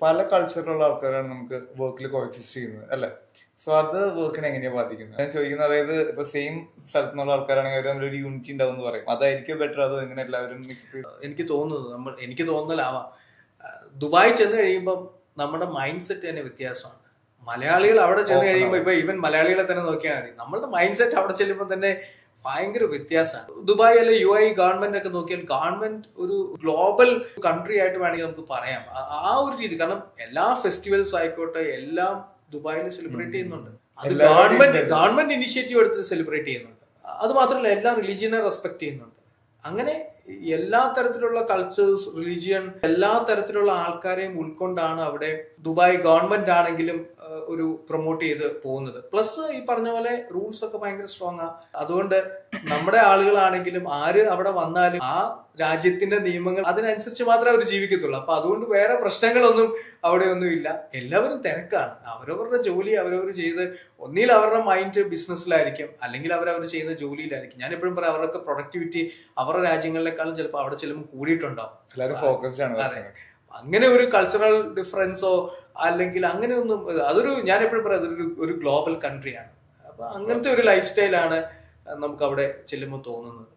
പല കൾച്ചറിലുള്ള ആൾക്കാരാണ് നമുക്ക് വർക്കിൽ കോഎക്സിസ്റ്റ് ചെയ്യുന്നത് അല്ലെ. സോ അത് വർക്കിനെ എങ്ങനെയാ ബാധിക്കുന്നത് ഞാൻ ചോദിക്കുന്നത്. അതായത് ഇപ്പൊ സെയിം സ്ഥലത്തു നിന്നുള്ള ആൾക്കാരാണെങ്കിൽ അവർ ഒരു യൂണിറ്റി ഉണ്ടാവും എന്ന് പറയും. അതായിരിക്കും ബെറ്റർ, അതോ എങ്ങനെ എല്ലാവരും മിക്സ്? എനിക്ക് തോന്നുന്നതാവാം, ദുബായ് ചെന്ന് കഴിയുമ്പോൾ നമ്മുടെ മൈൻഡ് സെറ്റ് തന്നെ വ്യത്യാസമാണ്. മലയാളികൾ അവിടെ ചെന്ന് കഴിയുമ്പോൾ ഇപ്പൊ ഈവൻ മലയാളികളെ തന്നെ നോക്കിയാൽ മതി, നമ്മളുടെ മൈൻഡ് സെറ്റ് അവിടെ ചെല്ലുമ്പോൾ തന്നെ ഭയങ്കര വ്യത്യാസമാണ്. ദുബായ് അല്ലെ UAE ഗവൺമെന്റ് ഒക്കെ നോക്കിയാൽ ഗവൺമെന്റ് ഒരു ഗ്ലോബൽ കൺട്രി ആയിട്ട് വേണമെങ്കിൽ നമുക്ക് പറയാം. ആ ഒരു രീതി, കാരണം എല്ലാ ഫെസ്റ്റിവൽസ് ആയിക്കോട്ടെ എല്ലാം ദുബായിൽ സെലിബ്രേറ്റ് ചെയ്യുന്നുണ്ട്. അത് ഗവൺമെന്റ് ഇനിഷ്യേറ്റീവ് എടുത്ത് സെലിബ്രേറ്റ് ചെയ്യുന്നുണ്ട്. അത് മാത്രമല്ല എല്ലാ റിലീജിയനെ റെസ്പെക്ട് ചെയ്യുന്നുണ്ട്. അങ്ങനെ എല്ലാ തരത്തിലുള്ള കൾച്ചേഴ്സ്, റിലീജിയൻ, എല്ലാ തരത്തിലുള്ള ആൾക്കാരെയും ഉൾക്കൊണ്ടാണ് അവിടെ ദുബായ് ഗവൺമെന്റ് ആണെങ്കിലും ഒരു പ്രൊമോട്ട് ചെയ്ത് പോകുന്നത്. പ്ലസ് ഈ പറഞ്ഞ പോലെ റൂൾസ് ഒക്കെ ഭയങ്കര സ്ട്രോങ് ആണ്. അതുകൊണ്ട് നമ്മുടെ ആളുകളാണെങ്കിലും ആര് അവിടെ വന്നാലും ആ രാജ്യത്തിന്റെ നിയമങ്ങൾ അതിനനുസരിച്ച് മാത്രമേ അവർ ജീവിക്കത്തുള്ളൂ. അപ്പൊ അതുകൊണ്ട് വേറെ പ്രശ്നങ്ങളൊന്നും അവിടെ ഒന്നും ഇല്ല. എല്ലാവരും തിരക്കാണ്. അവരവരുടെ ജോലി അവരവർ ചെയ്ത് ഒന്നിൽ അവരുടെ മൈൻഡ് ബിസിനസ്സിലായിരിക്കും, അല്ലെങ്കിൽ അവരവർ ചെയ്യുന്ന ജോലിയിലായിരിക്കും. ഞാൻ എപ്പോഴും പറയാം, അവരുടെ പ്രൊഡക്ടിവിറ്റി അവരുടെ രാജ്യങ്ങളിലേക്കാളും ചിലപ്പോൾ അവിടെ ചെല്ലുമ്പോൾ കൂടിയിട്ടുണ്ടാവും. എല്ലാവരും ഫോക്കസ്ഡ് ആണ്. അങ്ങനെ ഒരു കൾച്ചറൽ ഡിഫറൻസോ അല്ലെങ്കിൽ അങ്ങനെയൊന്നും, ഞാൻ എപ്പോഴും പറയാം, അതൊരു ഒരു ഗ്ലോബൽ കൺട്രിയാണ്. അപ്പൊ അങ്ങനത്തെ ഒരു ലൈഫ് സ്റ്റൈലാണ് നമുക്ക് അവിടെ ചെല്ലുമ്പോൾ തോന്നുന്നത്.